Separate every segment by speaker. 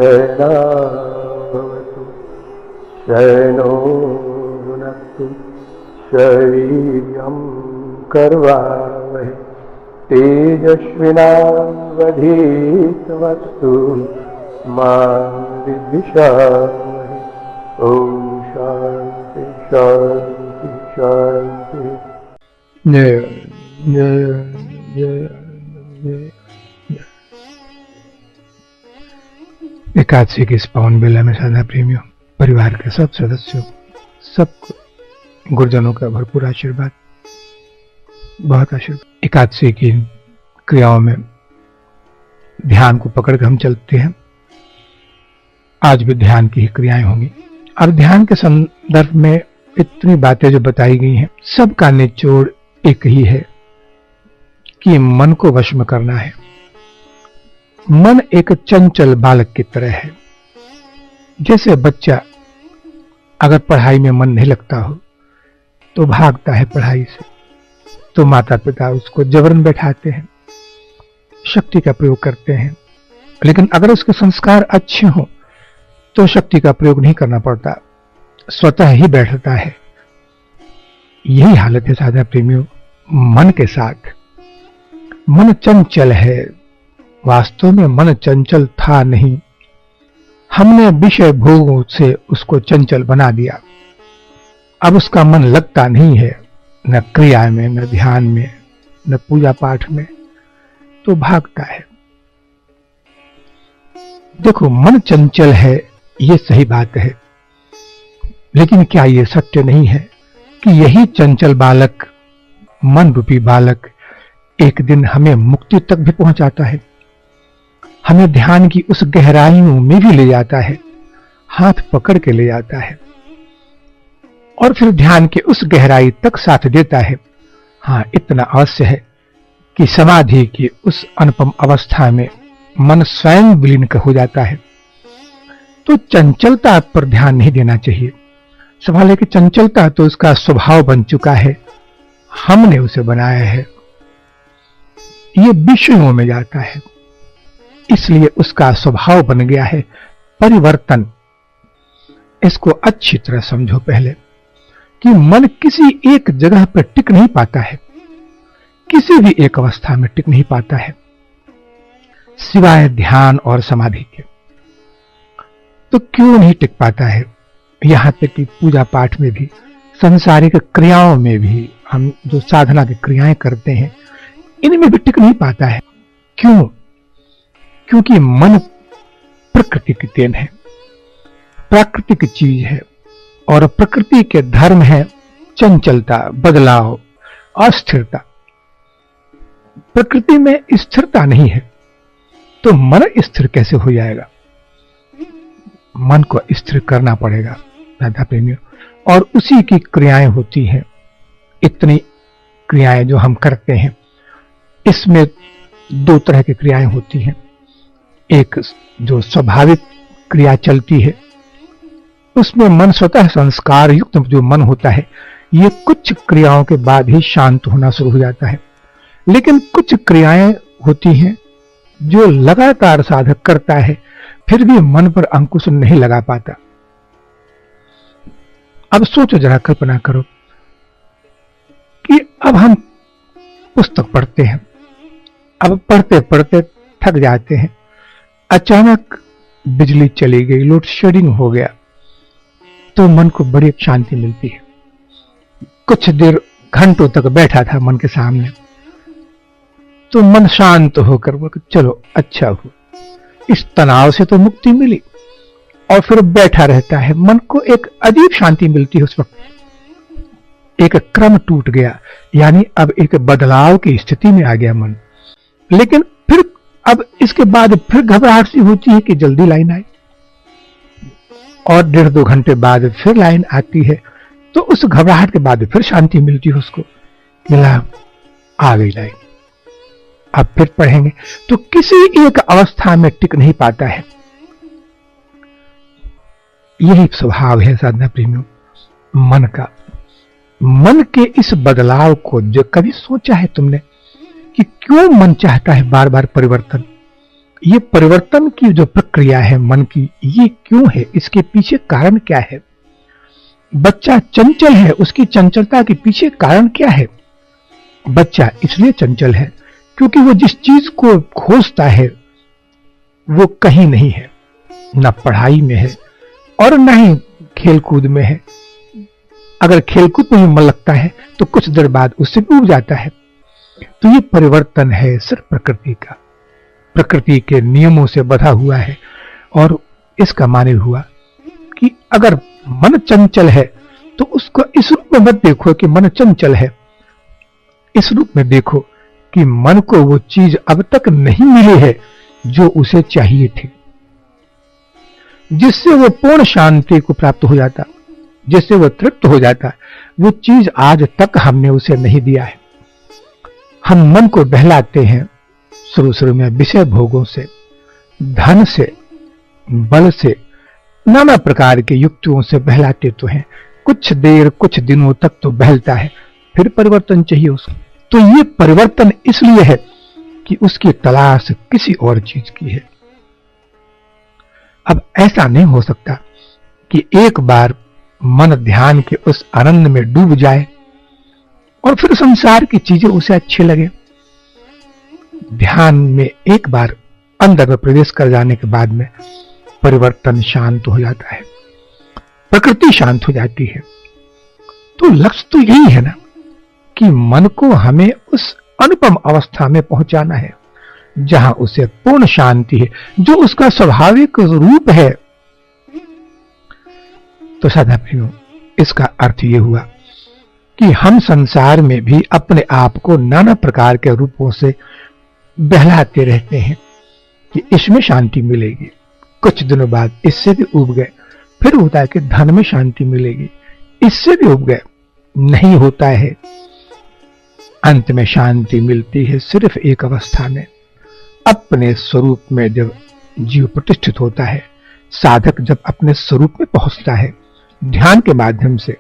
Speaker 1: शयनावतु शयनो भुनक्तु शरीरं कर्वावहै तेजस्विनावधीतमस्तु मा विद्विषावहै। ओम शांति शांति शांति। जय जय जय जय। एकादशी की इस पावन बेला में साधना प्रेमियों, परिवार के सब सदस्यों, सबको गुरुजनों का भरपूर आशीर्वाद, बहुत आशीर्वाद। एकादशी की क्रियाओं में ध्यान को पकड़कर हम चलते हैं। आज भी ध्यान की ही क्रियाएं होंगी और ध्यान के संदर्भ में इतनी बातें जो बताई गई हैं, सबका निचोड़ एक ही है कि मन को वश में करना है। मन एक चंचल बालक की तरह है। जैसे बच्चा अगर पढ़ाई में मन नहीं लगता हो तो भागता है पढ़ाई से, तो माता पिता उसको जबरन बैठाते हैं, शक्ति का प्रयोग करते हैं। लेकिन अगर उसके संस्कार अच्छे हों तो शक्ति का प्रयोग नहीं करना पड़ता, स्वतः ही बैठता है। यही हालत है साधना प्रेमियों मन के साथ। मन चंचल है, वास्तव में मन चंचल था नहीं, हमने विषय भोगों से उसको चंचल बना दिया। अब उसका मन लगता नहीं है, न क्रिया में, न ध्यान में, न पूजा पाठ में, तो भागता है। देखो, मन चंचल है, ये सही बात है, लेकिन क्या ये सत्य नहीं है कि यही चंचल बालक, मन रूपी बालक, एक दिन हमें मुक्ति तक भी पहुंचाता है, हमें ध्यान की उस गहराइयों में भी ले जाता है, हाथ पकड़ के ले जाता है और फिर ध्यान के उस गहराई तक साथ देता है। हाँ, इतना अवश्य है कि समाधि की उस अनुपम अवस्था में मन स्वयं विलीन हो जाता है। तो चंचलता पर ध्यान नहीं देना चाहिए। सवाल है कि चंचलता तो उसका स्वभाव बन चुका है, हमने उसे बनाया है, ये विषयों में जाता है, इसलिए उसका स्वभाव बन गया है परिवर्तन। इसको अच्छी तरह समझो पहले कि मन किसी एक जगह पर टिक नहीं पाता है, किसी भी एक अवस्था में टिक नहीं पाता है सिवाय ध्यान और समाधि के। तो क्यों नहीं टिक पाता है? यहां तक कि पूजा पाठ में भी, सांसारिक क्रियाओं में भी, हम जो साधना की क्रियाएं करते हैं इनमें भी टिक नहीं पाता है। क्यों? क्योंकि मन प्रकृति की देन है, प्राकृतिक चीज है और प्रकृति के धर्म है चंचलता, बदलाव, अस्थिरता। प्रकृति में स्थिरता नहीं है, तो मन स्थिर कैसे हो जाएगा? मन को स्थिर करना पड़ेगा राधा प्रेमियों, और उसी की क्रियाएं होती हैं। इतनी क्रियाएं जो हम करते हैं, इसमें दो तरह की क्रियाएं होती हैं। एक जो स्वाभाविक क्रिया चलती है, उसमें मन स्वतः संस्कार युक्त जो मन होता है, ये कुछ क्रियाओं के बाद ही शांत होना शुरू हो जाता है। लेकिन कुछ क्रियाएं होती हैं जो लगातार साधक करता है, फिर भी मन पर अंकुश नहीं लगा पाता। अब सोचो, जरा कल्पना करो कि अब हम पुस्तक पढ़ते हैं, अब पढ़ते पढ़ते थक जाते हैं, अचानक बिजली चली गई, लोड शेडिंग हो गया, तो मन को बड़ी शांति मिलती है। कुछ देर घंटों तक बैठा था मन के सामने, तो मन शांत होकर बोल, चलो अच्छा हुआ, इस तनाव से तो मुक्ति मिली, और फिर बैठा रहता है। मन को एक अजीब शांति मिलती है उस वक्त। एक क्रम टूट गया, यानी अब एक बदलाव की स्थिति में आ गया मन। लेकिन फिर अब इसके बाद फिर घबराहट सी होती है कि जल्दी लाइन आए, और 1.5-2 घंटे बाद फिर लाइन आती है, तो उस घबराहट के बाद फिर शांति मिलती है उसको, मिला आ गई लाइन, अब फिर पढ़ेंगे। तो किसी एक अवस्था में टिक नहीं पाता है। यही स्वभाव है साधना प्रेमियों मन का। मन के इस बदलाव को जो कभी सोचा है तुमने कि क्यों मन चाहता है बार बार परिवर्तन? ये परिवर्तन की जो प्रक्रिया है मन की, ये क्यों है, इसके पीछे कारण क्या है? बच्चा चंचल है, उसकी चंचलता के पीछे कारण क्या है? बच्चा इसलिए चंचल है क्योंकि वो जिस चीज को खोजता है वो कहीं नहीं है, ना पढ़ाई में है और ना ही खेलकूद में है। अगर खेलकूद में भी मन लगता है तो कुछ देर बाद उससे डूब जाता है। तो ये परिवर्तन है सिर्फ प्रकृति का, प्रकृति के नियमों से बधा हुआ है। और इसका माने हुआ कि अगर मन चंचल है तो उसको इस रूप में मत देखो कि मन चंचल है, इस रूप में देखो कि मन को वो चीज अब तक नहीं मिली है जो उसे चाहिए थी, जिससे वो पूर्ण शांति को प्राप्त हो जाता, जिससे वो तृप्त हो जाता। वो चीज आज तक हमने उसे नहीं दिया है। हम मन को बहलाते हैं शुरू शुरू में विषय भोगों से, धन से, बल से, नाना प्रकार के युक्तियों से बहलाते तो हैं। कुछ देर कुछ दिनों तक तो बहलता है, फिर परिवर्तन चाहिए उसको। तो ये परिवर्तन इसलिए है कि उसकी तलाश किसी और चीज की है। अब ऐसा नहीं हो सकता कि एक बार मन ध्यान के उस आनंद में डूब जाए और फिर संसार की चीजें उसे अच्छी लगे। ध्यान में एक बार अंदर में प्रवेश कर जाने के बाद में परिवर्तन शांत हो जाता है, प्रकृति शांत हो जाती है। तो लक्ष्य तो यही है ना कि मन को हमें उस अनुपम अवस्था में पहुंचाना है जहां उसे पूर्ण शांति है, जो उसका स्वाभाविक रूप है। तो साधा प्रियो, इसका अर्थ यह हुआ कि हम संसार में भी अपने आप को नाना प्रकार के रूपों से बहलाते रहते हैं कि इसमें शांति मिलेगी, कुछ दिनों बाद इससे भी उब गए, फिर होता है कि धन में शांति मिलेगी, इससे भी उब गए, नहीं होता है। अंत में शांति मिलती है सिर्फ एक अवस्था में, अपने स्वरूप में जब जीव प्रतिष्ठित होता है, साधक जब अपने स्वरूप में पहुंचता है ध्यान के माध्यम से,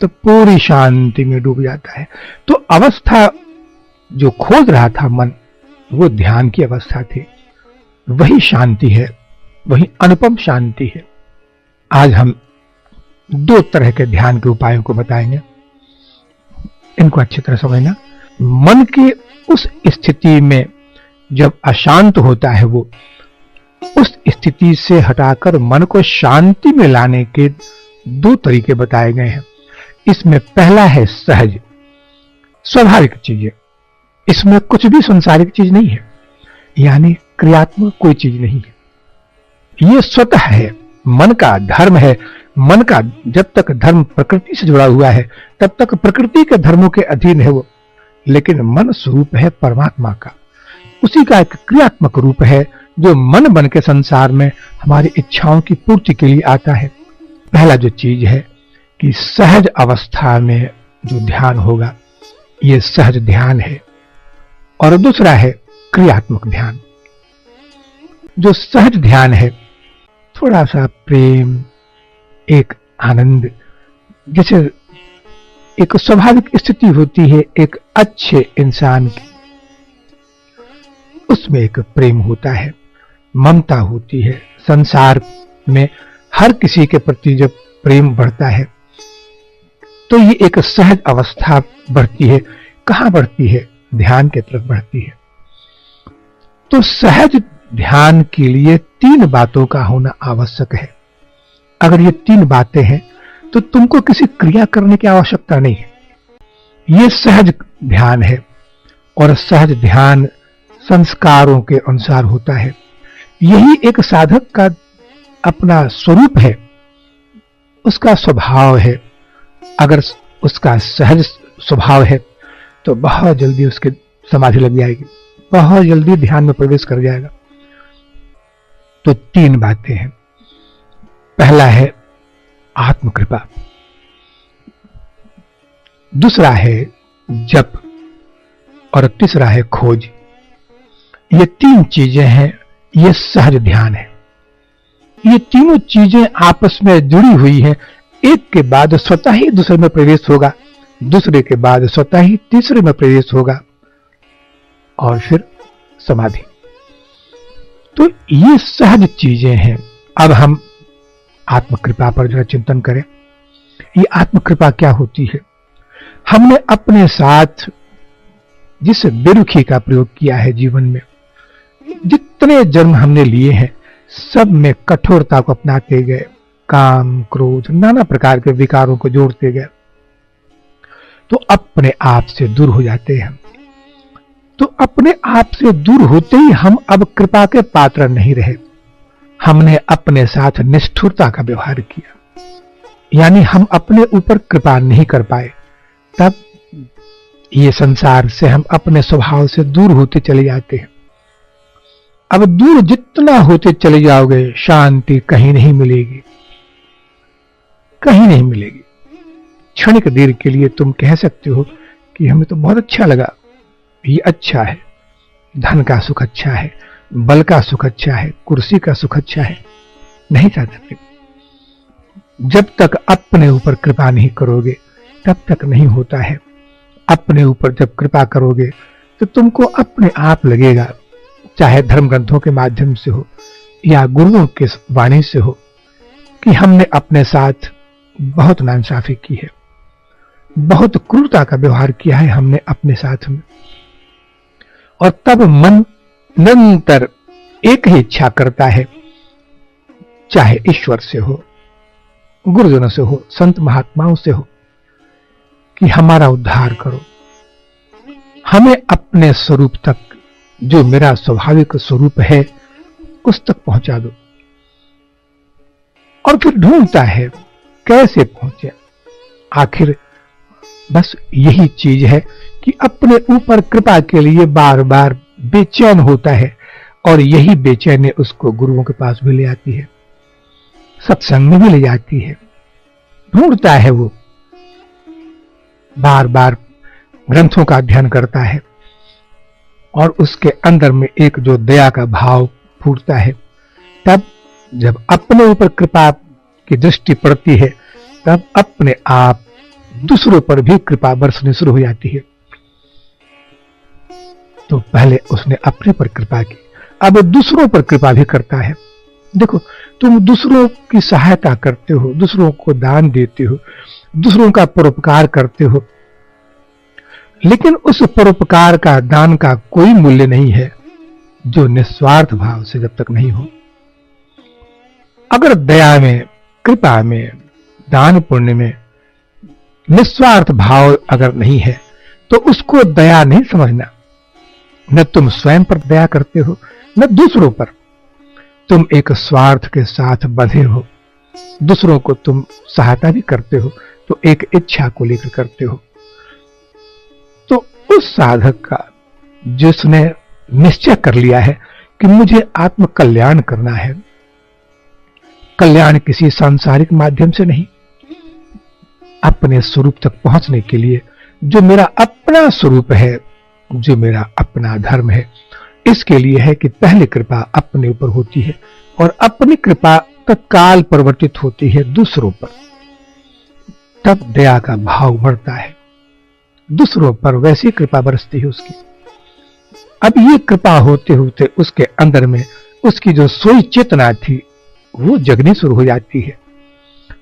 Speaker 1: तो पूरी शांति में डूब जाता है। तो अवस्था जो खोज रहा था मन, वो ध्यान की अवस्था थी, वही शांति है, वही अनुपम शांति है। आज हम दो तरह के ध्यान के उपायों को बताएंगे, इनको अच्छी तरह समझना। मन के उस स्थिति में जब अशांत होता है, वो उस स्थिति से हटाकर मन को शांति में लाने के दो तरीके बताए गए हैं। इसमें पहला है सहज, स्वाभाविक चीजें, इसमें कुछ भी संसारिक चीज नहीं है, यानी क्रियात्मक कोई चीज नहीं है। ये स्वतः है, मन का धर्म है। मन का जब तक धर्म प्रकृति से जुड़ा हुआ है तब तक प्रकृति के धर्मों के अधीन है वो, लेकिन मन स्वरूप है परमात्मा का, उसी का एक क्रियात्मक रूप है जो मन बन के संसार में हमारी इच्छाओं की पूर्ति के लिए आता है। पहला जो चीज है कि सहज अवस्था में जो ध्यान होगा, ये सहज ध्यान है। और दूसरा है क्रियात्मक ध्यान। जो सहज ध्यान है, थोड़ा सा प्रेम, एक आनंद, जैसे एक स्वाभाविक स्थिति होती है एक अच्छे इंसान की, उसमें एक प्रेम होता है, ममता होती है। संसार में हर किसी के प्रति जब प्रेम बढ़ता है तो ये एक सहज अवस्था बढ़ती है। कहां बढ़ती है? ध्यान की तरफ बढ़ती है। तो सहज ध्यान के लिए तीन बातों का होना आवश्यक है। अगर ये तीन बातें हैं तो तुमको किसी क्रिया करने की आवश्यकता नहीं है। ये सहज ध्यान है और सहज ध्यान संस्कारों के अनुसार होता है। यही एक साधक का अपना स्वरूप है, उसका स्वभाव है। अगर उसका सहज स्वभाव है तो बहुत जल्दी उसके समाधि लग जाएगी, बहुत जल्दी ध्यान में प्रवेश कर जाएगा। तो तीन बातें हैं। पहला है आत्मकृपा, दूसरा है जप और तीसरा है खोज। ये तीन चीजें हैं, ये सहज ध्यान है। ये तीनों चीजें आपस में जुड़ी हुई हैं। एक के बाद स्वतः ही दूसरे में प्रवेश होगा, दूसरे के बाद स्वतः ही तीसरे में प्रवेश होगा और फिर समाधि। तो ये सहज चीजें हैं। अब हम आत्मकृपा पर जरा चिंतन करें। ये आत्मकृपा क्या होती है? हमने अपने साथ जिस बेरुखी का प्रयोग किया है जीवन में, जितने जन्म हमने लिए हैं, सब में कठोरता को अपनाते गए, काम, क्रोध, नाना प्रकार के विकारों को जोड़ते गए, तो अपने आप से दूर हो जाते हैं। तो अपने आप से दूर होते ही हम अब कृपा के पात्र नहीं रहे। हमने अपने साथ निष्ठुरता का व्यवहार किया, यानी हम अपने ऊपर कृपा नहीं कर पाए। तब ये संसार से हम अपने स्वभाव से दूर होते चले जाते हैं। अब दूर जितना होते चले जाओगे, शांति कहीं नहीं मिलेगी, कहीं नहीं मिलेगी। क्षणिक देर के लिए तुम कह सकते हो कि हमें तो बहुत अच्छा लगा, ये अच्छा है, धन का सुख अच्छा है, बल का सुख अच्छा है, कुर्सी का सुख अच्छा है। नहीं चाहते। जब तक अपने ऊपर कृपा नहीं करोगे तब तक नहीं होता है। अपने ऊपर जब कृपा करोगे तो तुमको अपने आप लगेगा, चाहे धर्म ग्रंथों के माध्यम से हो या गुरुओं के वाणी से हो, कि हमने अपने साथ बहुत नाइंसाफी की है, बहुत क्रूरता का व्यवहार किया है हमने अपने साथ में। और तब मन निरंतर एक ही इच्छा करता है, चाहे ईश्वर से हो, गुरुजनों से हो, संत महात्माओं से हो, कि हमारा उद्धार करो, हमें अपने स्वरूप तक, जो मेरा स्वाभाविक स्वरूप है, उस तक पहुंचा दो। और फिर ढूंढता है कैसे पहुंचे। आखिर बस यही चीज है कि अपने ऊपर कृपा के लिए बार बार बेचैन होता है, और यही बेचैनी उसको गुरुओं के पास भी ले आती है, सत्संग में भी ले जाती है। ढूंढता है वो, बार बार ग्रंथों का अध्ययन करता है, और उसके अंदर में एक जो दया का भाव फूटता है। तब जब अपने ऊपर कृपा की दृष्टि पड़ती है, तब अपने आप दूसरों पर भी कृपा बरसनी शुरू हो जाती है। तो पहले उसने अपने पर कृपा की, अब दूसरों पर कृपा भी करता है। देखो, तुम दूसरों की सहायता करते हो, दूसरों को दान देते हो, दूसरों का परोपकार करते हो, लेकिन उस परोपकार का, दान का कोई मूल्य नहीं है जो निस्वार्थ भाव से जब तक नहीं हो। अगर दया में, कृपा में, दान पुण्य में निस्वार्थ भाव अगर नहीं है, तो उसको दया नहीं समझना। न तुम स्वयं पर दया करते हो, न दूसरों पर। तुम एक स्वार्थ के साथ बंधे हो, दूसरों को तुम सहायता भी करते हो तो एक इच्छा को लेकर करते हो। तो उस साधक का, जिसने निश्चय कर लिया है कि मुझे आत्म कल्याण करना है, कल्याण किसी सांसारिक माध्यम से नहीं, अपने स्वरूप तक पहुंचने के लिए, जो मेरा अपना स्वरूप है, जो मेरा अपना धर्म है, इसके लिए है कि पहले कृपा अपने ऊपर होती है, और अपनी कृपा तत्काल परिवर्तित होती है दूसरों पर। तब दया का भाव बढ़ता है, दूसरों पर वैसी कृपा बरसती है उसकी। अब ये कृपा होते होते उसके अंदर में उसकी जो सोई चेतना थी वो जगनी शुरू हो जाती है।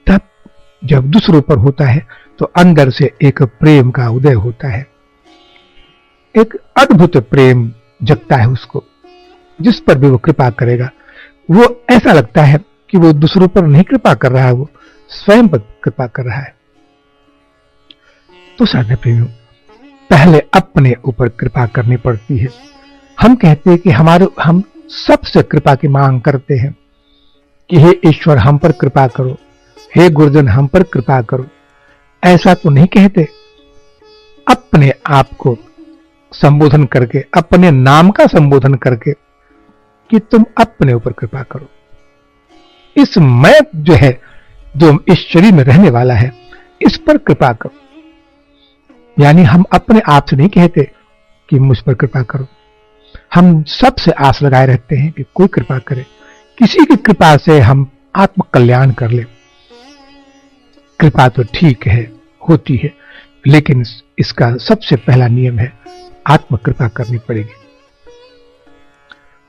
Speaker 1: तब जब दूसरों पर होता है तो अंदर से एक प्रेम का उदय होता है, एक अद्भुत प्रेम जगता है उसको। जिस पर भी वो कृपा करेगा, वो ऐसा लगता है कि वो दूसरों पर नहीं कृपा कर रहा है, वो स्वयं पर कृपा कर रहा है। तो साधे प्रेमियों, पहले अपने ऊपर कृपा करनी पड़ती है। हम कहते हैं कि हम सबसे कृपा की मांग करते हैं कि हे ईश्वर हम पर कृपा करो, हे गुरुजन हम पर कृपा करो। ऐसा तो नहीं कहते। अपने आप को संबोधन करके, अपने नाम का संबोधन करके कि तुम अपने ऊपर कृपा करो। इस मैं जो है, जो इस शरीर में रहने वाला है, इस पर कृपा करो। यानी हम अपने आप से नहीं कहते कि मुझ पर कृपा करो। हम सबसे आस लगाए रहते हैं कि कोई कृपा करे, किसी की कृपा से हम आत्म कल्याण कर ले। कृपा तो ठीक है, होती है, लेकिन इसका सबसे पहला नियम है आत्म कृपा करनी पड़ेगी।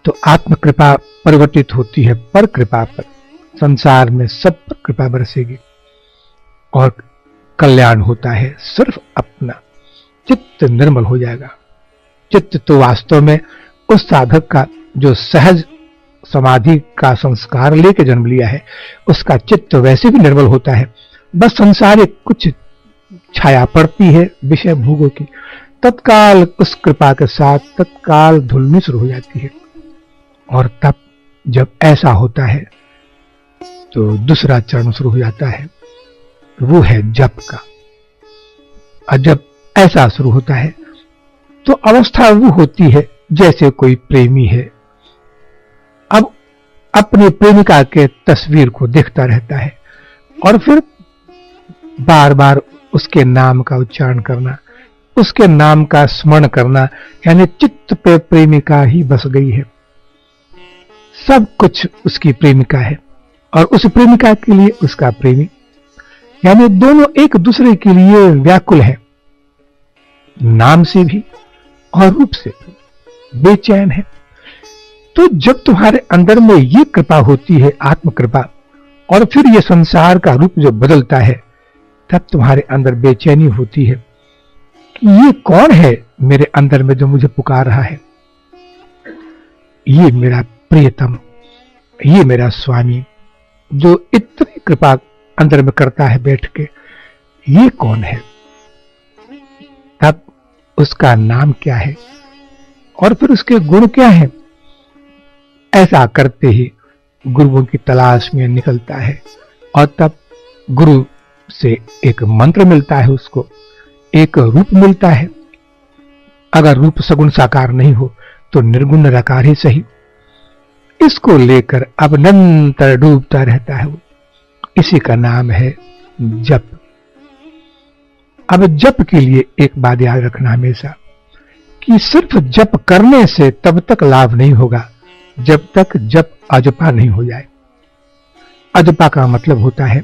Speaker 1: तो आत्म कृपा परिवर्तित होती है पर कृपा पर। संसार में सब पर कृपा बरसेगी और कल्याण होता है सिर्फ अपना। चित्त निर्मल हो जाएगा। चित्त तो वास्तव में उस साधक का जो सहज समाधि का संस्कार लेके जन्म लिया है, उसका चित्त वैसे भी निर्मल होता है। बस संसारिक कुछ छाया पड़ती है विषय भोगों की, तत्काल उस कृपा के साथ तत्काल धुलनी शुरू हो जाती है। और तब जब ऐसा होता है तो दूसरा चरण शुरू हो जाता है, वो है जप का। और जब ऐसा शुरू होता है तो अवस्था वो होती है जैसे कोई प्रेमी है, अब अपनी प्रेमिका के तस्वीर को देखता रहता है और फिर बार बार उसके नाम का उच्चारण करना, उसके नाम का स्मरण करना, यानी चित्त पे प्रेमिका ही बस गई है। सब कुछ उसकी प्रेमिका है और उस प्रेमिका के लिए उसका प्रेमी, यानी दोनों एक दूसरे के लिए व्याकुल है, नाम से भी और रूप से भी बेचैन है। तो जब तुम्हारे अंदर में ये कृपा होती है, आत्म कृपा, और फिर ये संसार का रूप जो बदलता है, तब तुम्हारे अंदर बेचैनी होती है कि ये कौन है मेरे अंदर में जो मुझे पुकार रहा है, ये मेरा प्रियतम, ये मेरा स्वामी जो इतनी कृपा अंदर में करता है बैठ के, ये कौन है। तब उसका नाम क्या है और फिर उसके गुण क्या है। ऐसा करते ही गुरुओं की तलाश में निकलता है और तब गुरु से एक मंत्र मिलता है, उसको एक रूप मिलता है। अगर रूप सगुण साकार नहीं हो तो निर्गुण निराकार ही सही, इसको लेकर अब निरंतर डूबता रहता है वो। इसी का नाम है जप। अब जप के लिए एक बात याद रखना हमेशा कि सिर्फ जप करने से तब तक लाभ नहीं होगा जब तक जप अजपा नहीं हो जाए। अजपा का मतलब होता है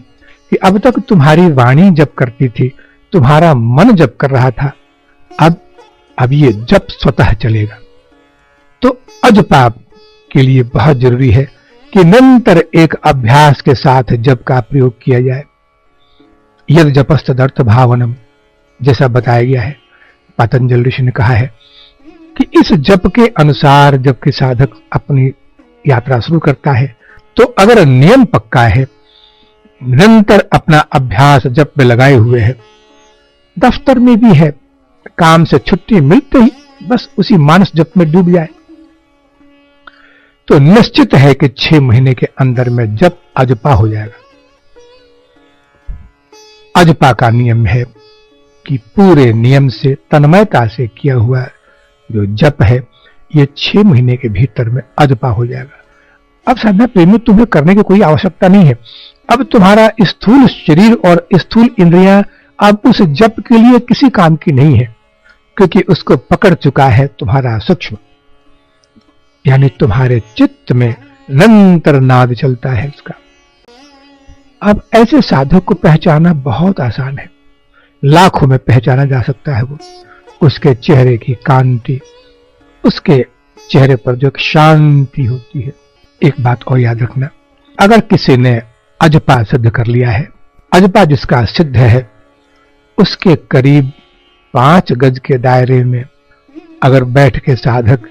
Speaker 1: कि अब तक तुम्हारी वाणी जप करती थी, तुम्हारा मन जप कर रहा था, अब ये जप स्वतः चलेगा। तो अजपा के लिए बहुत जरूरी है कि निरंतर एक अभ्यास के साथ जप का प्रयोग किया जाए। यद जपस्तदर्थ भावनम, जैसा बताया गया है, पतंजलि ऋषि ने कहा है कि इस जप के अनुसार जब कि साधक अपनी यात्रा शुरू करता है तो अगर नियम पक्का है, निरंतर अपना अभ्यास जप में लगाए हुए है, दफ्तर में भी है, काम से छुट्टी मिलते ही बस उसी मानस जप में डूब जाए, तो निश्चित है कि 6 महीने के अंदर में जप अजपा हो जाएगा। अजपा का नियम है कि पूरे नियम से तन्मयता से किया हुआ जो जप है, ये 6 महीने के भीतर में अजपा हो जाएगा। अब साधना प्रेमी, तुम्हें करने की कोई आवश्यकता नहीं है। अब तुम्हारा स्थूल शरीर और स्थूल इंद्रियां अब उस जप के लिए किसी काम की नहीं है, क्योंकि उसको पकड़ चुका है तुम्हारा सूक्ष्म, यानी तुम्हारे चित्त में निरंतर नाद चलता है उसका। अब ऐसे साधक को पहचाना बहुत आसान है, लाखों में पहचाना जा सकता है। वो उसके चेहरे की कांति, उसके चेहरे पर जो शांति होती है। एक बात और याद रखना, अगर किसी ने अजपा सिद्ध कर लिया है, अजपा जिसका सिद्ध है, उसके करीब 5 गज के दायरे में अगर बैठ के साधक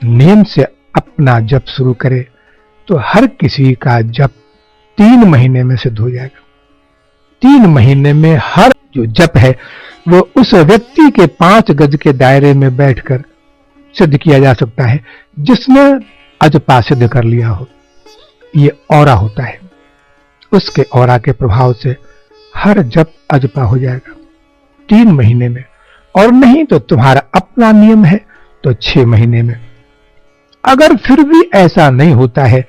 Speaker 1: नियम से अपना जप शुरू करे तो हर किसी का जप 3 महीने में सिद्ध हो जाएगा। 3 महीने में हर जो जप है वो उस व्यक्ति के 5 गज के दायरे में बैठकर सिद्ध किया जा सकता है जिसने अजपा सिद्ध कर लिया हो। ये औरा होता है, उसके औरा के प्रभाव से हर जप अजपा हो जाएगा 3 महीने में, और नहीं तो तुम्हारा अपना नियम है तो 6 महीने में। अगर फिर भी ऐसा नहीं होता है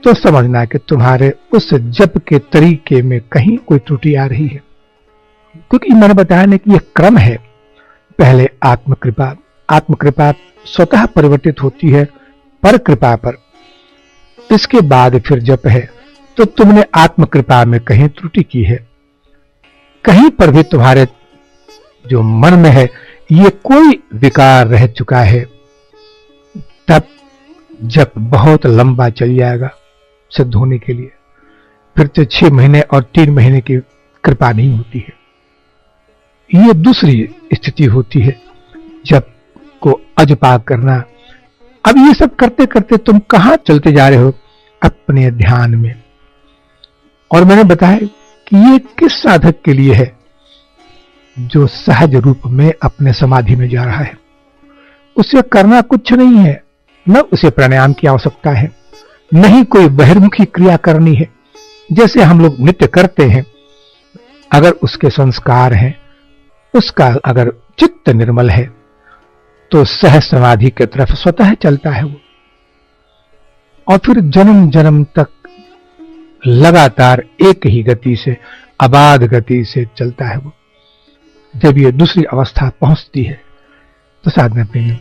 Speaker 1: तो समझना कि तुम्हारे उस जप के तरीके में कहीं कोई त्रुटि आ रही है, क्योंकि मैंने बताया ना कि यह क्रम है। पहले आत्मकृपा, आत्मकृपा स्वतः परिवर्तित होती है पर कृपा पर, इसके बाद फिर जप है। तो तुमने आत्मकृपा में कहीं त्रुटि की है, कहीं पर भी तुम्हारे जो मन में है ये कोई विकार रह चुका है, तब जब बहुत लंबा चल जाएगा सिद्ध होने के लिए, फिर तो 6 महीने और 3 महीने की कृपा नहीं होती है। ये दूसरी स्थिति होती है जब को अजपा करना। अब ये सब करते करते तुम कहां चलते जा रहे हो? अपने ध्यान में। और मैंने बताया कि ये किस साधक के लिए है? जो सहज रूप में अपने समाधि में जा रहा है। उसे करना कुछ नहीं है, न उसे प्राणायाम की आवश्यकता है, नहीं कोई बहिर्मुखी क्रिया करनी है जैसे हम लोग नित्य करते हैं। अगर उसके संस्कार हैं, उसका अगर चित्त निर्मल है, तो सहज समाधि की तरफ स्वतः चलता है वो, और फिर जन्म जन्म तक लगातार एक ही गति से, अबाध गति से चलता है वो। जब ये दूसरी अवस्था पहुंचती है तो साधना प्रेमी,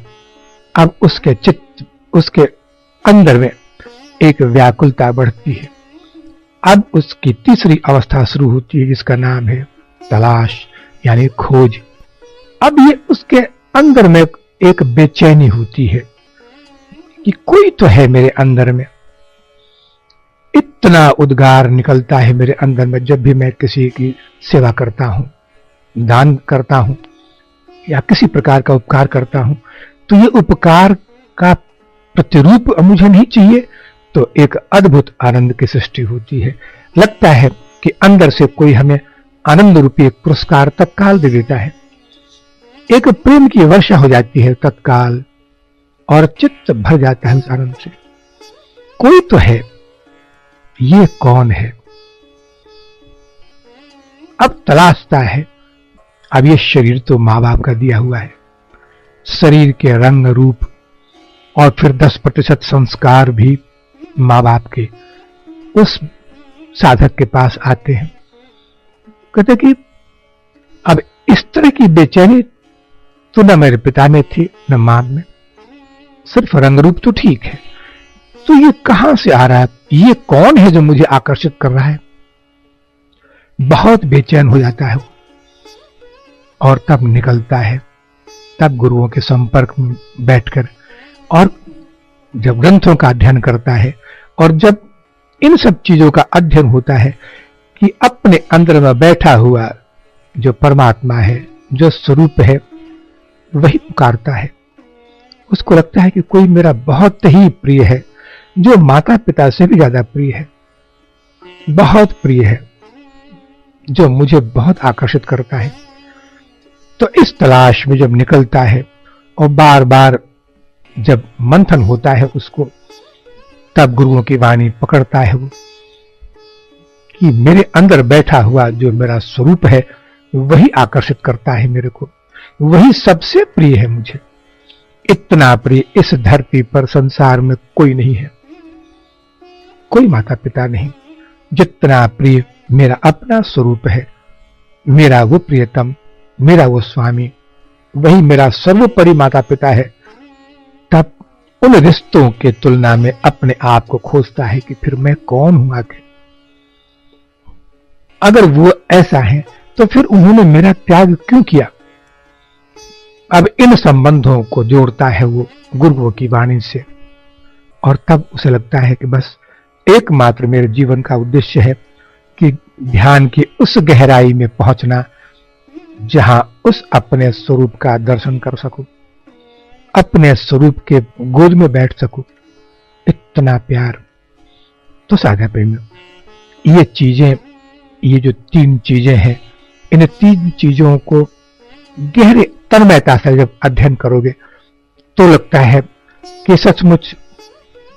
Speaker 1: अब उसके चित्त, उसके अंदर में एक व्याकुलता बढ़ती है। अब उसकी तीसरी अवस्था शुरू होती है जिसका नाम है तलाश, यानी खोज। अब ये उसके अंदर में एक बेचैनी होती है कि कोई तो है मेरे अंदर में। इतना उद्गार निकलता है मेरे अंदर में जब भी मैं किसी की सेवा करता हूं, दान करता हूं या किसी प्रकार का उपकार करता हूं, तो ये उपकार का प्रतिरूप मुझे नहीं चाहिए, तो एक अद्भुत आनंद की सृष्टि होती है। लगता है कि अंदर से कोई हमें आनंद रूपी एक पुरस्कार तत्काल दे देता है। एक प्रेम की वर्षा हो जाती है तत्काल, और चित्त भर जाता है उस आनंद से। कोई तो है, ये कौन है? अब तलाशता है। अब ये शरीर तो मां बाप का दिया हुआ है, शरीर के रंग रूप और फिर 10% संस्कार भी मां बाप के उस साधक के पास आते हैं। कहते कि अब इस तरह की बेचैनी तो न मेरे पिता में थी न मां में, सिर्फ रंग रूप तो ठीक है, तो ये कहां से आ रहा है? ये कौन है जो मुझे आकर्षित कर रहा है? बहुत बेचैन हो जाता है वो, और तब निकलता है, तब गुरुओं के संपर्क में बैठकर, और जब ग्रंथों का अध्ययन करता है, और जब इन सब चीजों का अध्ययन होता है कि अपने अंदर में बैठा हुआ जो परमात्मा है, जो स्वरूप है, वही पुकारता है। उसको लगता है कि कोई मेरा बहुत ही प्रिय है, जो माता पिता से भी ज्यादा प्रिय है, बहुत प्रिय है, जो मुझे बहुत आकर्षित करता है। तो इस तलाश में जब निकलता है और बार बार जब मंथन होता है उसको, तब गुरुओं की वाणी पकड़ता है वो कि मेरे अंदर बैठा हुआ जो मेरा स्वरूप है वही आकर्षित करता है मेरे को, वही सबसे प्रिय है मुझे। इतना प्रिय इस धरती पर संसार में कोई नहीं है, कोई माता पिता नहीं, जितना प्रिय मेरा अपना स्वरूप है। मेरा वो प्रियतम, मेरा वो स्वामी, वही मेरा सर्वोपरि माता पिता है। तब उन रिश्तों के तुलना में अपने आप को खोजता है कि फिर मैं कौन हूं आगे। अगर वो ऐसा है तो फिर उन्होंने मेरा त्याग क्यों किया? अब इन संबंधों को जोड़ता है वो गुरुओं की वाणी से, और तब उसे लगता है कि बस एकमात्र मेरे जीवन का उद्देश्य है कि ध्यान की उस गहराई में पहुंचना जहां उस अपने स्वरूप का दर्शन कर सकूं, अपने स्वरूप के गोद में बैठ सकूं। इतना प्यार। तो साधना प्रेमियों, ये चीजें, ये जो 3 चीजें हैं, इन 3 चीजों को गहरे तन्मयता से जब अध्ययन करोगे तो लगता है कि सचमुच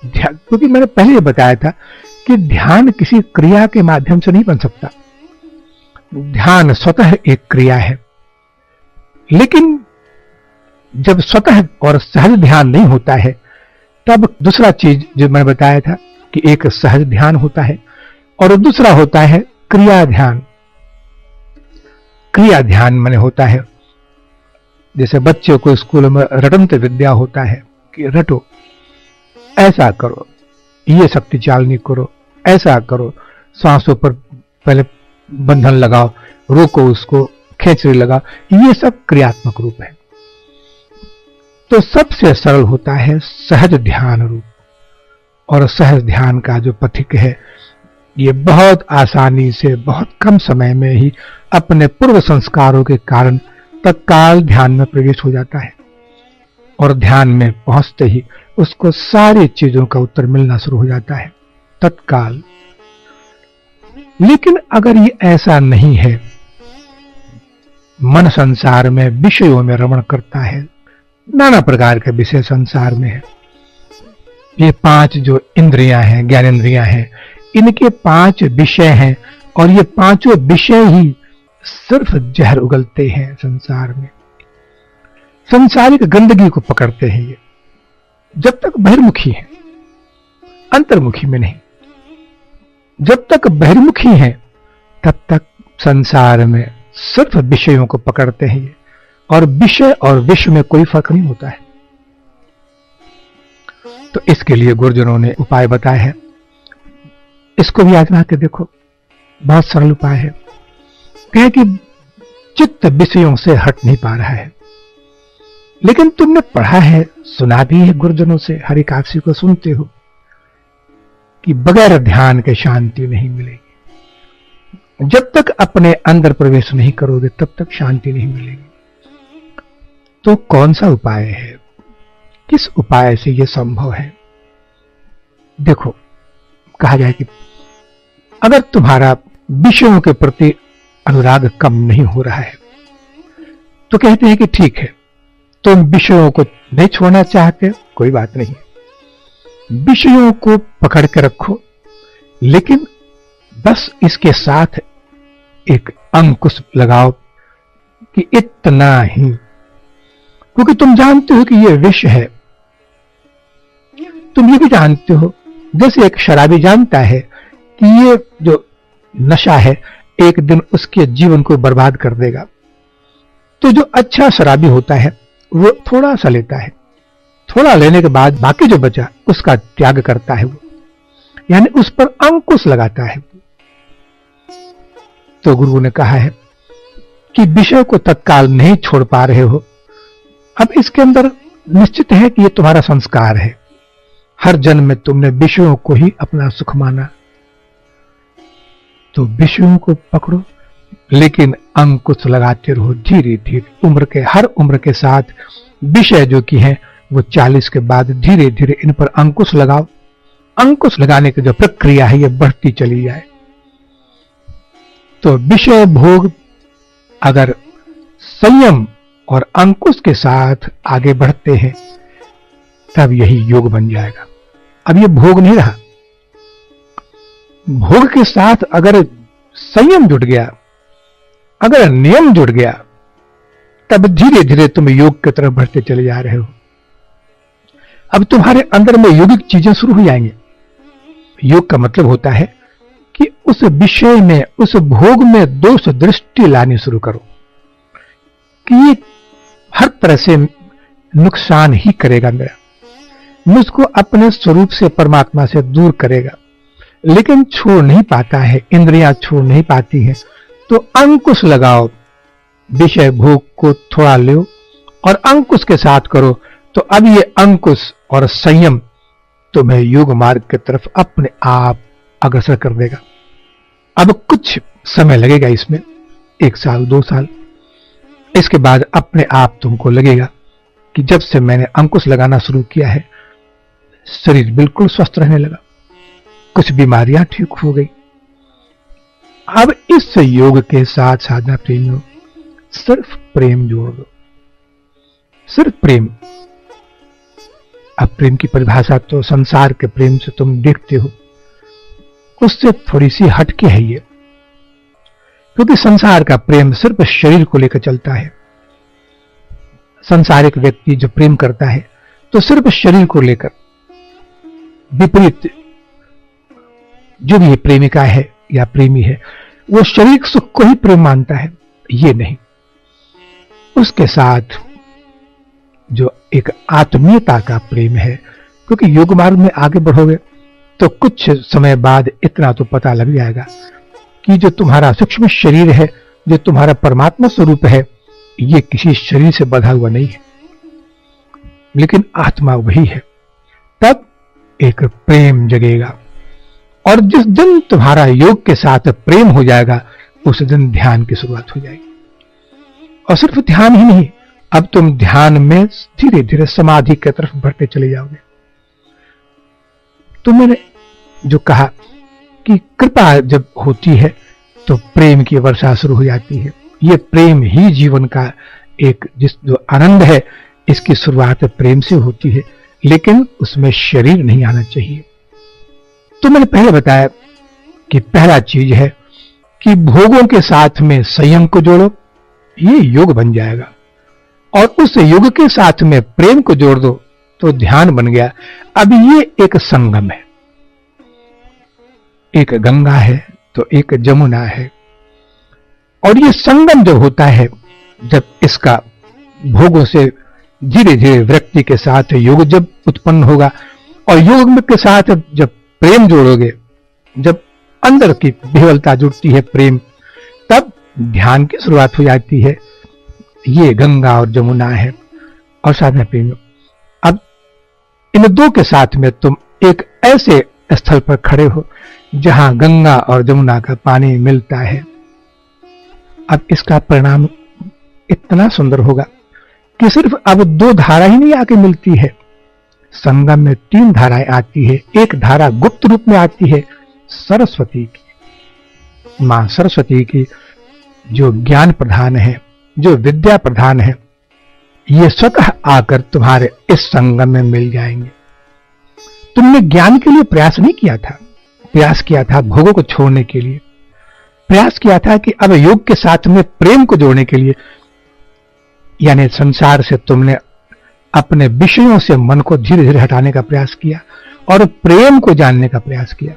Speaker 1: ध्यान, क्योंकि मैंने पहले ये बताया था कि ध्यान किसी क्रिया के माध्यम से नहीं बन सकता। ध्यान स्वतः एक क्रिया है, लेकिन जब स्वतः और सहज ध्यान नहीं होता है, तब दूसरा चीज जो मैंने बताया था कि एक सहज ध्यान होता है और दूसरा होता है क्रिया ध्यान। क्रिया ध्यान माने होता है जैसे बच्चों को स्कूल में रटंत विद्या होता है कि रटो, ऐसा करो, ये शक्ति चालनी करो, ऐसा करो, सांसों पर पहले बंधन लगाओ, रोको उसको, खेचरी लगाओ, ये सब क्रियात्मक रूप है। तो सबसे सरल होता है सहज ध्यान रूप, और सहज ध्यान का जो पथिक है, ये बहुत आसानी से बहुत कम समय में ही अपने पूर्व संस्कारों के कारण तत्काल ध्यान में प्रवेश हो जाता है और ध्यान में पहुंचते ही उसको सारी चीजों का उत्तर मिलना शुरू हो जाता है तत्काल। लेकिन अगर ये ऐसा नहीं है, मन संसार में विषयों में रमण करता है, नाना प्रकार के विषय संसार में है। ये 5 जो इंद्रियां हैं, ज्ञानेंद्रियां हैं, इनके 5 विषय हैं और ये 5 विषय ही सिर्फ जहर उगलते हैं संसार में, संसारिक गंदगी को पकड़ते हैं। ये जब तक बहिर्मुखी है, अंतर्मुखी में नहीं। जब तक बहिर्मुखी है तब तक संसार में सिर्फ विषयों को पकड़ते हैं ये, और विषय और विश्व में कोई फर्क नहीं होता है। तो इसके लिए गुरुजनों ने उपाय बताए हैं, इसको भी आजमा के देखो। बहुत सरल उपाय है। कहे कि चित्त विषयों से हट नहीं पा रहा है, लेकिन तुमने पढ़ा है, सुना भी है गुरुजनों से, हर एकादशी को सुनते हो कि बगैर ध्यान के शांति नहीं मिलेगी। जब तक अपने अंदर प्रवेश नहीं करोगे तब तक शांति नहीं मिलेगी। तो कौन सा उपाय है, किस उपाय से यह संभव है? देखो, कहा जाए कि अगर तुम्हारा विषयों के प्रति अनुराग कम नहीं हो रहा है तो कहते हैं कि ठीक है, तुम विषयों को नहीं छोड़ना चाहते, कोई बात नहीं, विषयों को पकड़ के रखो, लेकिन बस इसके साथ एक अंकुश लगाओ कि इतना ही, क्योंकि तुम जानते हो कि यह विष है। तुम ये भी जानते हो, जैसे एक शराबी जानता है कि ये जो नशा है एक दिन उसके जीवन को बर्बाद कर देगा, तो जो अच्छा शराबी होता है वो थोड़ा सा लेता है, थोड़ा लेने के बाद बाकी जो बचा उसका त्याग करता है, वो यानी उस पर अंकुश लगाता है। तो गुरु ने कहा है कि विषय को तत्काल नहीं छोड़ पा रहे हो, अब इसके अंदर निश्चित है कि ये तुम्हारा संस्कार है। हर जन्म में तुमने विषयों को ही अपना सुख माना, तो विषयों को पकड़ो, लेकिन अंकुश लगाते रहो धीरे धीरे। उम्र के हर उम्र के साथ विषय जो कि हैं वो 40 के बाद धीरे धीरे इन पर अंकुश लगाओ। अंकुश लगाने की जो प्रक्रिया है ये बढ़ती चली जाए। तो विषय भोग अगर संयम और अंकुश के साथ आगे बढ़ते हैं तब यही योग बन जाएगा। अब ये भोग नहीं रहा, भोग के साथ अगर संयम जुड़ गया, अगर नियम जुड़ गया, तब धीरे धीरे तुम योग की तरफ बढ़ते चले जा रहे हो। अब तुम्हारे अंदर में योगिक चीजें शुरू हो जाएंगी। योग का मतलब होता है कि उस विषय में, उस भोग में दोष दृष्टि लानी शुरू करो कि ये हर तरह से नुकसान ही करेगा, मेरा मुझको अपने स्वरूप से, परमात्मा से दूर करेगा, लेकिन छोड़ नहीं पाता है, इंद्रियां छोड़ नहीं पाती हैं। तो अंकुश लगाओ, विषय भोग को थोड़ा लो और अंकुश के साथ करो। तो अब ये अंकुश और संयम तुम्हें योग मार्ग की तरफ अपने आप अग्रसर कर देगा। अब कुछ समय लगेगा इसमें, 1 साल 2 साल, इसके बाद अपने आप तुमको लगेगा कि जब से मैंने अंकुश लगाना शुरू किया है शरीर बिल्कुल स्वस्थ रहने लगा, कुछ बीमारियां ठीक हो गई। अब इस योग के साथ साधना प्रेमियों सिर्फ प्रेम जोड़ दो, सिर्फ प्रेम। अब प्रेम की परिभाषा तो संसार के प्रेम से तुम देखते हो, उससे थोड़ी सी हटके है ये, क्योंकि संसार का प्रेम सिर्फ शरीर को लेकर चलता है। संसारिक व्यक्ति जो प्रेम करता है तो सिर्फ शरीर को लेकर, विपरीत जो भी प्रेमिका है या प्रेमी है वो शरीर सुख को ही प्रेम मानता है, ये नहीं। उसके साथ जो एक आत्मीयता का प्रेम है, क्योंकि योग मार्ग में आगे बढ़ोगे तो कुछ समय बाद इतना तो पता लग जाएगा कि जो तुम्हारा सूक्ष्म शरीर है, जो तुम्हारा परमात्मा स्वरूप है, ये किसी शरीर से बंधा हुआ नहीं है, लेकिन आत्मा वही है। तब एक प्रेम जगेगा। और जिस दिन तुम्हारा योग के साथ प्रेम हो जाएगा, उस दिन ध्यान की शुरुआत हो जाएगी। और सिर्फ ध्यान ही नहीं, अब तुम ध्यान में धीरे धीरे समाधि की तरफ बढ़ते चले जाओगे। तो मैंने जो कहा कि कृपा जब होती है तो प्रेम की वर्षा शुरू हो जाती है। ये प्रेम ही जीवन का एक जो आनंद है, इसकी शुरुआत प्रेम से होती है, लेकिन उसमें शरीर नहीं आना चाहिए। तो मैंने पहले बताया कि पहला चीज है कि भोगों के साथ में संयम को जोड़ो, ये योग बन जाएगा। और उस योग के साथ में प्रेम को जोड़ दो तो ध्यान बन गया। अब ये एक संगम है, एक गंगा है तो एक जमुना है। और ये संगम जब होता है, जब इसका भोगों से धीरे धीरे व्यक्ति के साथ योग जब उत्पन्न होगा, और योग के साथ जब प्रेम जोड़ोगे, जब अंदर की विह्वलता जुड़ती है प्रेम, तब ध्यान की शुरुआत हो जाती है। ये गंगा और जमुना है और साथ में प्रेम। अब इन दो के साथ में तुम एक ऐसे स्थल पर खड़े हो जहां गंगा और जमुना का पानी मिलता है। अब इसका परिणाम इतना सुंदर होगा कि सिर्फ अब दो धारा ही नहीं आके मिलती है, संगम में तीन धाराएं आती है। एक धारा गुप्त रूप में आती है सरस्वती की, मां सरस्वती की, जो ज्ञान प्रधान है, जो विद्या प्रधान है। ये स्वतः आकर तुम्हारे इस संगम में मिल जाएंगे। तुमने ज्ञान के लिए प्रयास नहीं किया था, प्रयास किया था भोगों को छोड़ने के लिए, प्रयास किया था कि अब योग के साथ में प्रेम को जोड़ने के लिए। यानी संसार से तुमने अपने विषयों से मन को धीरे धीरे हटाने का प्रयास किया और प्रेम को जानने का प्रयास किया।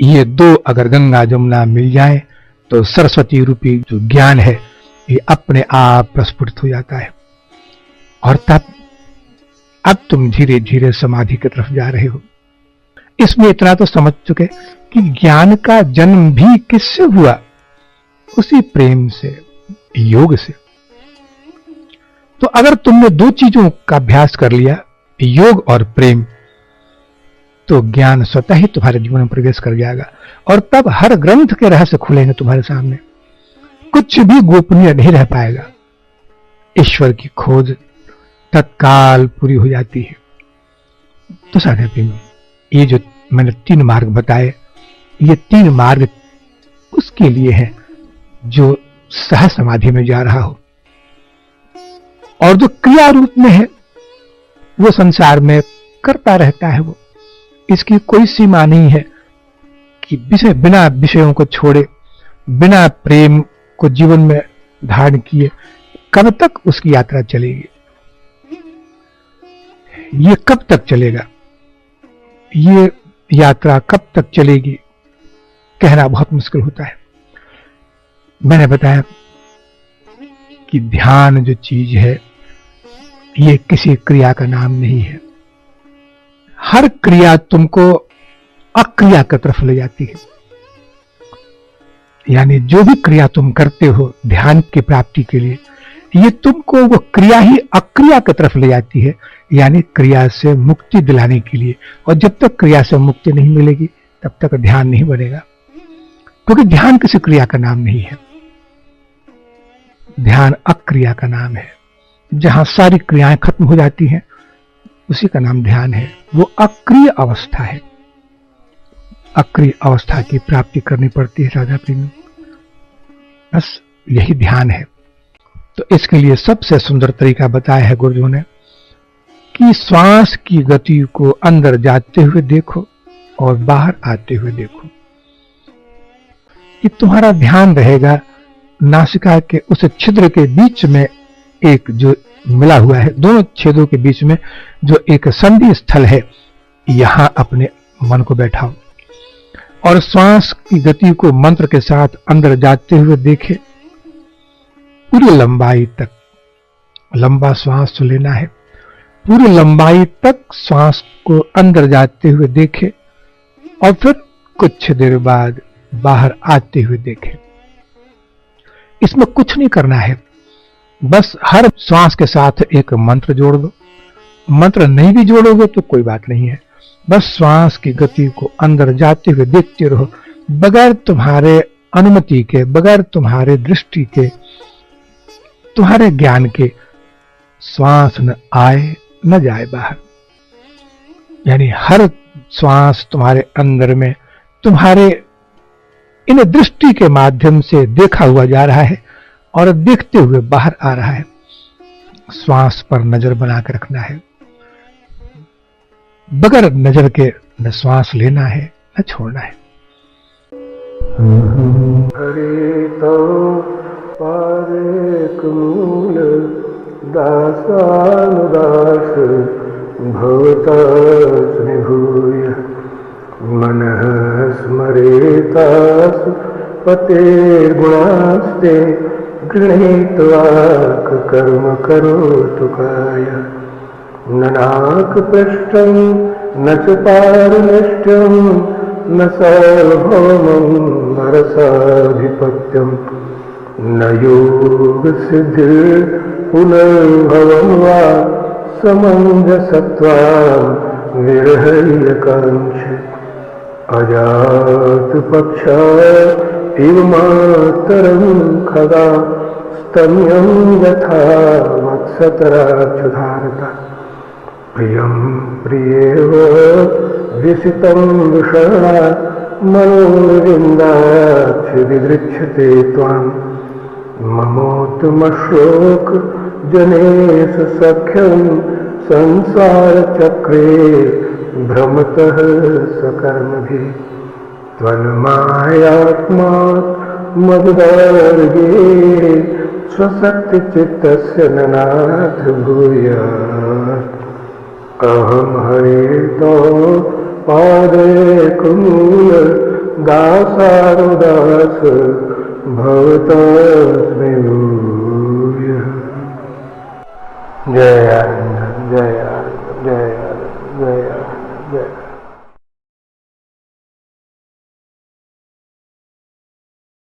Speaker 1: ये दो अगर गंगा जमुना मिल जाए तो सरस्वती रूपी जो ज्ञान है, ये अपने आप प्रस्फुटित हो जाता है। और तब अब तुम धीरे धीरे समाधि की तरफ जा रहे हो। इसमें इतना तो समझ चुके कि ज्ञान का जन्म भी किससे हुआ? उसी प्रेम से, योग से। तो अगर तुमने दो चीजों का अभ्यास कर लिया, योग और प्रेम, तो ज्ञान स्वतः ही तुम्हारे जीवन में प्रवेश कर जाएगा। और तब हर ग्रंथ के रहस्य खुलेंगे तुम्हारे सामने, कुछ भी गोपनीय नहीं रह पाएगा। ईश्वर की खोज तत्काल पूरी हो जाती है। तो साधे प्रेम, ये जो मैंने तीन मार्ग बताए, ये तीन मार्ग उसके लिए है जो सह समाधि में जा रहा हो। और जो क्रिया रूप में है, वो संसार में करता रहता है। वो इसकी कोई सीमा नहीं है कि बिना विषयों को छोड़े, बिना प्रेम को जीवन में धारण किए कब तक उसकी यात्रा चलेगी। ये कब तक चलेगा, ये यात्रा कब तक चलेगी, कहना बहुत मुश्किल होता है। मैंने बताया कि ध्यान जो चीज है, ये किसी क्रिया का नाम नहीं है। हर क्रिया तुमको अक्रिया की तरफ ले जाती है। यानी जो भी क्रिया तुम करते हो ध्यान की प्राप्ति के लिए, ये तुमको वो क्रिया ही अक्रिया की तरफ ले जाती है, यानी क्रिया से मुक्ति दिलाने के लिए। और जब तक क्रिया से मुक्ति नहीं मिलेगी, तब तक ध्यान नहीं बनेगा, क्योंकि ध्यान किसी क्रिया का नाम नहीं है। ध्यान अक्रिया का नाम है। जहां सारी क्रियाएं खत्म हो जाती हैं, उसी का नाम ध्यान है। वो अक्रिय अवस्था है। अक्रिय अवस्था की प्राप्ति करनी पड़ती है राधा प्रेमी, बस यही ध्यान है। तो इसके लिए सबसे सुंदर तरीका बताया है गुरुजों ने कि श्वास की गति को अंदर जाते हुए देखो और बाहर आते हुए देखो। कि तुम्हारा ध्यान रहेगा नासिका के उस छिद्र के बीच में, एक जो मिला हुआ है, दोनों छेदों के बीच में जो एक संधि स्थल है, यहां अपने मन को बैठाओ और श्वास की गति को मंत्र के साथ अंदर जाते हुए देखे। पूरी लंबाई तक लंबा श्वास लेना है, पूरी लंबाई तक श्वास को अंदर जाते हुए देखे और फिर कुछ देर बाद बाहर आते हुए देखे। इसमें कुछ नहीं करना है, बस हर श्वास के साथ एक मंत्र जोड़ दो। मंत्र नहीं भी जोड़ोगे तो कोई बात नहीं है, बस श्वास की गति को अंदर जाते हुए देखते रहो, बगैर तुम्हारे अनुमति के, बगैर तुम्हारे दृष्टि के, तुम्हारे ज्ञान के श्वास न आए न जाए बाहर। यानी हर श्वास तुम्हारे अंदर में तुम्हारे इन दृष्टि के माध्यम से देखा हुआ जा रहा है और देखते हुए बाहर आ रहा है। श्वास पर नजर बनाकर रखना है, बगैर नजर के न श्वास लेना है न छोड़ना है।
Speaker 2: हरि तो पारेक मूल दासानुदास भवतास्निभूय मनः स्मरेतास पतेर्गुणास्ते गृहीत्वा कर्म करोतु काय न नाकपृष्ठं न च पारनिष्ठं न सार्वभौमं नरसाधिपत्यं न योगसिद्धिर्पुनर्भवं वा समञ्जसत्त्वां विरहयकाङ्क्षे अजातपक्षा इव मातरं खगा स्तम्यं यथा वत्सतराक्षुधारता प्रियं प्रियेव विसितं विषणा मनोविन्दाक्षिदिदृच्छते त्वां ममोत्तमशोक जनेश सख्यं संसारचक्रे भ्रमतः सकर्मभिः त्वन्मायात्मा मददार्गे स्वशक्तिचित्तस्य ननाथ भूयात् अहं हरितो पादे कुमूल दासानुदास भवतास्मि भूयः। जय आनंद, जय आनंद, जय आनंद, जय आनंद, जय।